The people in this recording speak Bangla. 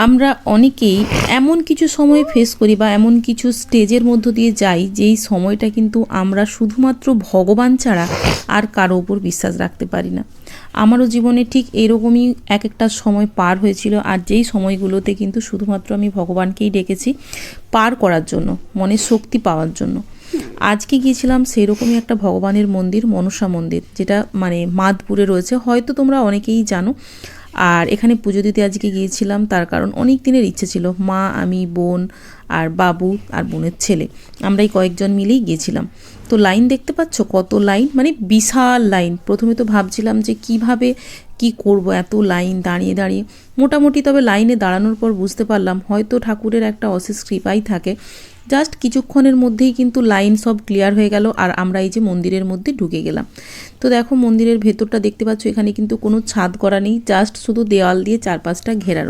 আমরা অনেকেই এমন কিছু সময় ফেস করি বা এমন কিছু স্টেজের মধ্য দিয়ে যাই যেই সময়টা কিন্তু আমরা শুধুমাত্র ভগবান ছাড়া আর কারো ওপর বিশ্বাস রাখতে পারি না। আমারও জীবনে ঠিক এরকমই এক একটা সময় পার হয়েছিল, আর যেই সময়গুলোতে কিন্তু শুধুমাত্র আমি ভগবানকেই ডেকেছি পার করার জন্য, মনের শক্তি পাওয়ার জন্য। আজকে গিয়েছিলাম সেরকমই একটা ভগবানের মন্দির, মনসা মন্দির, যেটা মানে মাদপুরে রয়েছে, হয়তো তোমরা অনেকেই জানো। আর এখানে পুজো দিতে আজকে গিয়েছিলাম, তার কারণ অনেক দিনের ইচ্ছে ছিল। মা, আমি, বোন আর বাবু আর বোনের ছেলে, আমরা এই কয়েকজন মিলেই গিয়েছিলাম। তো লাইন দেখতে পাচ্ছ কত লাইন, মানে বিশাল লাইন। প্রথমে তো ভাবছিলাম যে কিভাবে কি করব এত লাইন দাঁড়িয়ে দাঁড়িয়ে, মোটামুটি তবে লাইনে দাঁড়ানোর পর বুঝতে পারলাম হয়তো ঠাকুরের একটা অশেষ কৃপাই থাকে। জাস্ট কিছুক্ষণের মধ্যেই কিন্তু লাইন সব ক্লিয়ার হয়ে গেল, আর আমরা এই যে মন্দিরের মধ্যে ঢুকে গেলাম। তো দেখো মন্দিরের ভেতরটা দেখতে পাচ্ছ, এখানে কিন্তু কোনো ছাদ করা নেই, জাস্ট শুধু দেওয়াল দিয়ে চারপাশটা ঘেরা।